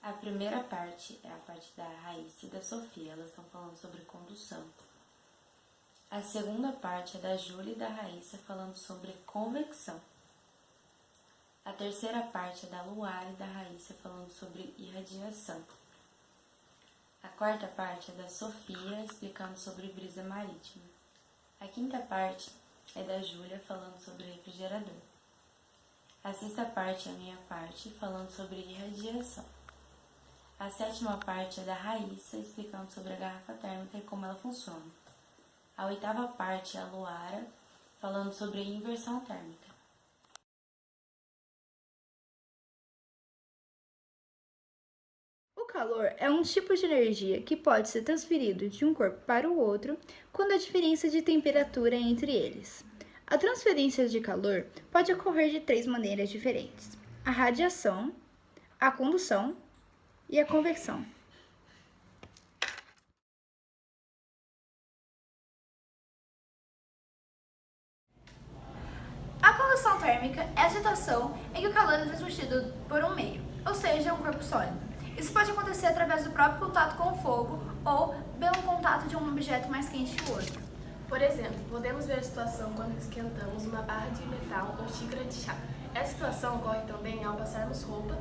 A primeira parte é a parte da Raíssa e da Sofia, elas estão falando sobre condução. A segunda parte é da Júlia e da Raíssa falando sobre convecção. A terceira parte é da Luara e da Raíssa falando sobre irradiação. A quarta parte é da Sofia explicando sobre brisa marítima. A quinta parte é da Júlia falando sobre refrigerador. A sexta parte é a minha parte falando sobre irradiação. A sétima parte é da Raíssa explicando sobre a garrafa térmica e como ela funciona. A oitava parte é a Luara falando sobre a inversão térmica. O calor é um tipo de energia que pode ser transferido de um corpo para o outro quando há diferença de temperatura entre eles. A transferência de calor pode ocorrer de 3 maneiras diferentes: a radiação, a condução e a convecção. A condução térmica é a situação em que o calor é transmitido por um meio, ou seja, um corpo sólido. Isso pode acontecer através do próprio contato com o fogo ou pelo contato de um objeto mais quente que o outro. Por exemplo, podemos ver a situação quando esquentamos uma barra de metal ou xícara de chá. Essa situação ocorre também ao passarmos roupa,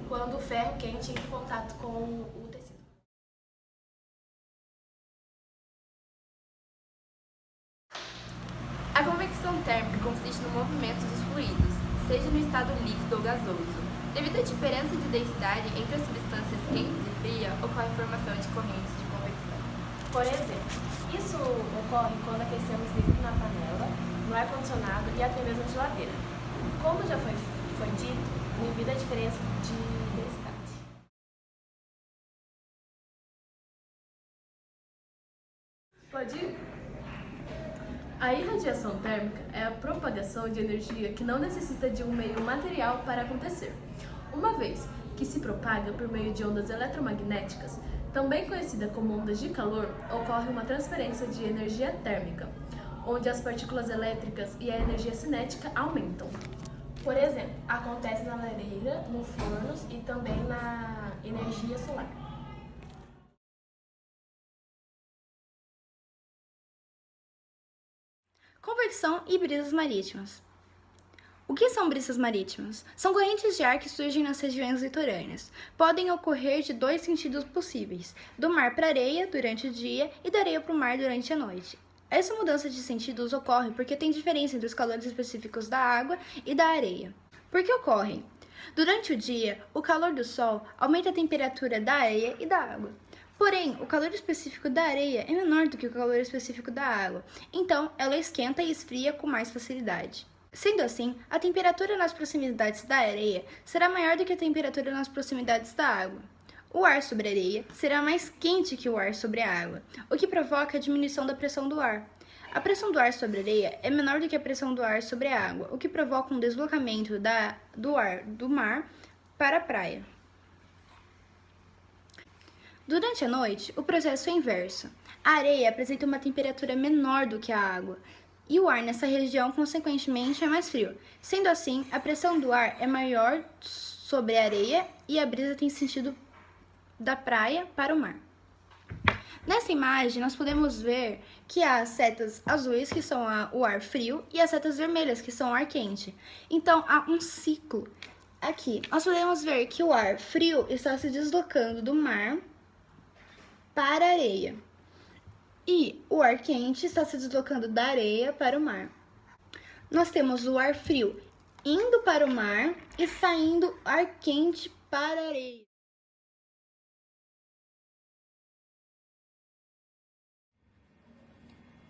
quando o ferro quente entra em contato com o tecido. A convecção térmica consiste no movimento dos fluidos, seja no estado líquido ou gasoso. Devido à diferença de densidade entre as substâncias quentes e frias, ocorre a formação de correntes de convecção. Por exemplo, isso ocorre quando aquecemos líquido na panela, no ar-condicionado e até mesmo na geladeira. Como já foi dito, devido à diferença de densidade. Pode ir? A irradiação térmica é a propagação de energia que não necessita de um meio material para acontecer. Uma vez que se propaga por meio de ondas eletromagnéticas, também conhecida como ondas de calor, ocorre uma transferência de energia térmica, onde as partículas elétricas e a energia cinética aumentam. Por exemplo, acontece na lareira, no forno e também na energia solar. Convecção e brisas marítimas. O que são brisas marítimas? São correntes de ar que surgem nas regiões litorâneas. Podem ocorrer de 2 sentidos possíveis: do mar para a areia durante o dia e da areia para o mar durante a noite. Essa mudança de sentidos ocorre porque tem diferença entre os calores específicos da água e da areia. Por que ocorrem? Durante o dia, o calor do sol aumenta a temperatura da areia e da água. Porém, o calor específico da areia é menor do que o calor específico da água, então ela esquenta e esfria com mais facilidade. Sendo assim, a temperatura nas proximidades da areia será maior do que a temperatura nas proximidades da água. O ar sobre a areia será mais quente que o ar sobre a água, o que provoca a diminuição da pressão do ar. A pressão do ar sobre a areia é menor do que a pressão do ar sobre a água, o que provoca um deslocamento do ar do mar para a praia. Durante a noite, o processo é inverso. A areia apresenta uma temperatura menor do que a água, e o ar nessa região, consequentemente, é mais frio. Sendo assim, a pressão do ar é maior sobre a areia e a brisa tem sentido da praia para o mar. Nessa imagem, nós podemos ver que há as setas azuis, que são o ar frio, e as setas vermelhas, que são o ar quente. Então, há um ciclo. Aqui, nós podemos ver que o ar frio está se deslocando do mar para a areia. E o ar quente está se deslocando da areia para o mar. Nós temos o ar frio indo para o mar e saindo ar quente para a areia.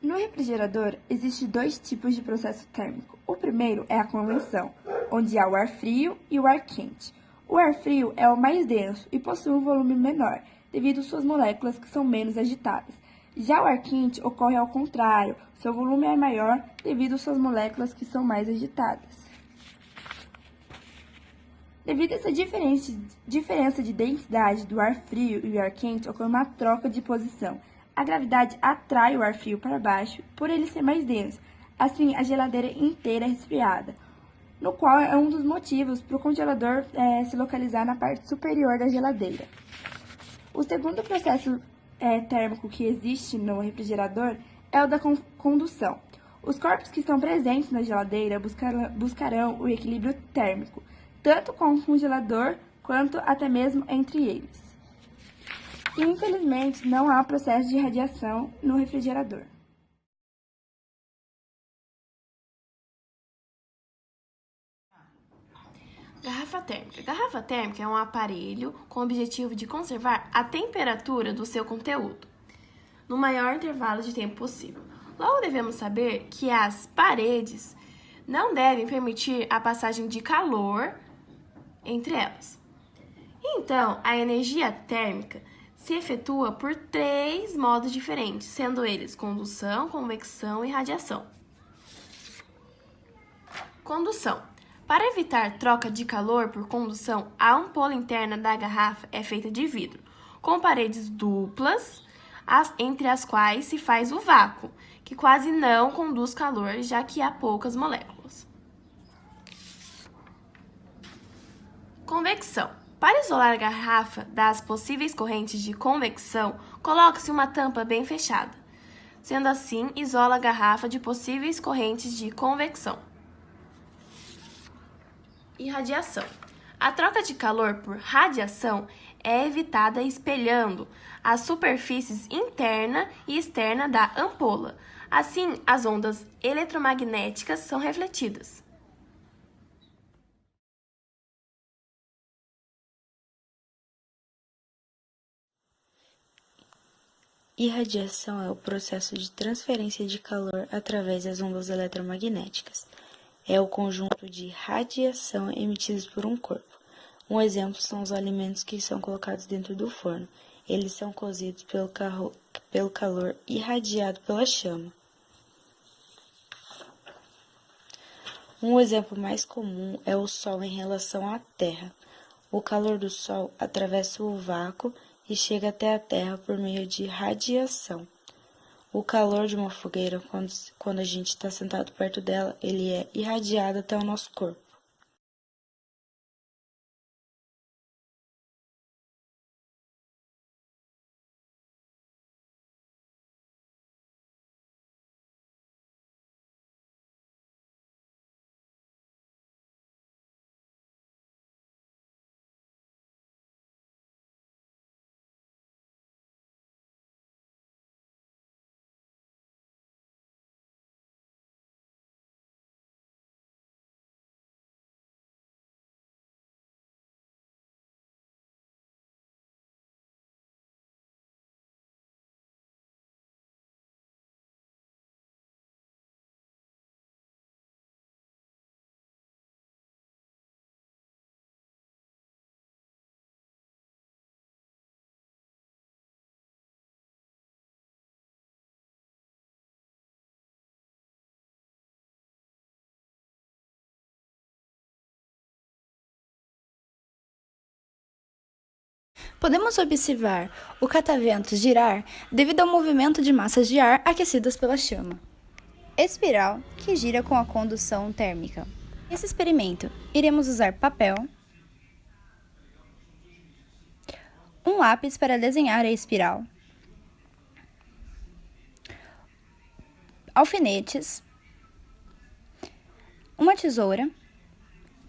No refrigerador, existem 2 tipos de processo térmico. O primeiro é a convecção, onde há o ar frio e o ar quente. O ar frio é o mais denso e possui um volume menor, devido às suas moléculas que são menos agitadas. Já o ar quente ocorre ao contrário, seu volume é maior devido às suas moléculas que são mais agitadas. Devido a essa diferença de densidade do ar frio e o ar quente, ocorre uma troca de posição. A gravidade atrai o ar frio para baixo, por ele ser mais denso. Assim, a geladeira inteira é resfriada. no qual é um dos motivos para o congelador se localizar na parte superior da geladeira. O segundo processo térmico que existe no refrigerador é o da condução. Os corpos que estão presentes na geladeira buscarão o equilíbrio térmico, tanto com o congelador quanto até mesmo entre eles. E, infelizmente, não há processo de radiação no refrigerador. Garrafa térmica. Garrafa térmica é um aparelho com o objetivo de conservar a temperatura do seu conteúdo no maior intervalo de tempo possível. Logo, devemos saber que as paredes não devem permitir a passagem de calor entre elas. Então, a energia térmica se efetua por 3 modos diferentes, sendo eles condução, convecção e radiação. Condução. Para evitar troca de calor por condução, a ampola interna da garrafa é feita de vidro, com paredes duplas, entre as quais se faz o vácuo, que quase não conduz calor, já que há poucas moléculas. Convecção. Para isolar a garrafa das possíveis correntes de convecção, coloca-se uma tampa bem fechada. Sendo assim, isola a garrafa de possíveis correntes de convecção. Irradiação. A troca de calor por radiação é evitada espelhando as superfícies interna e externa da ampola. Assim, as ondas eletromagnéticas são refletidas. Irradiação é o processo de transferência de calor através das ondas eletromagnéticas. É o conjunto de radiação emitidos por um corpo. Um exemplo são os alimentos que são colocados dentro do forno. Eles são cozidos pelo calor irradiado pela chama. Um exemplo mais comum é o Sol em relação à Terra. O calor do Sol atravessa o vácuo e chega até a Terra por meio de radiação. O calor de uma fogueira, quando a gente está sentado perto dela, ele é irradiado até o nosso corpo. Podemos observar o catavento girar devido ao movimento de massas de ar aquecidas pela chama. Espiral que gira com a condução térmica. Nesse experimento, iremos usar papel, um lápis para desenhar a espiral, alfinetes, uma tesoura.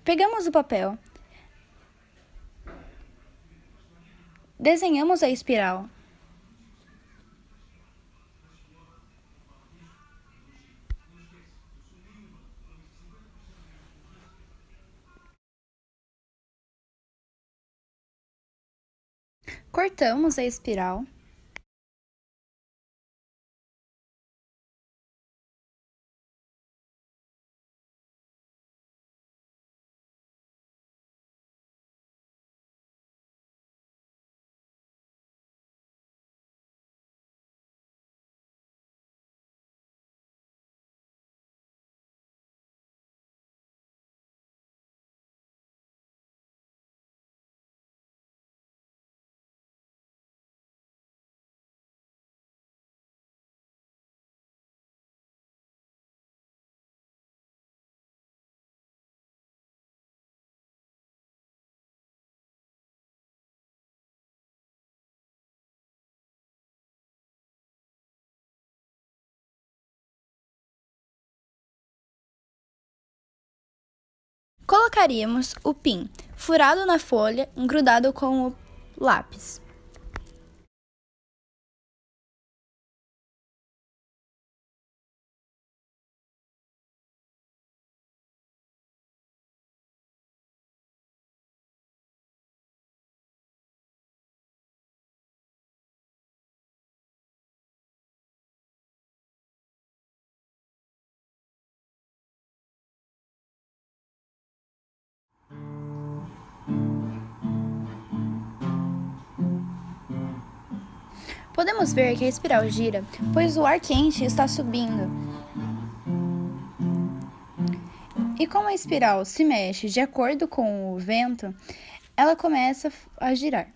Pegamos o papel, desenhamos a espiral. Cortamos a espiral. Colocaríamos o PIN furado na folha, grudado com o lápis. Podemos ver que a espiral gira, pois o ar quente está subindo. E como a espiral se mexe de acordo com o vento, ela começa a girar.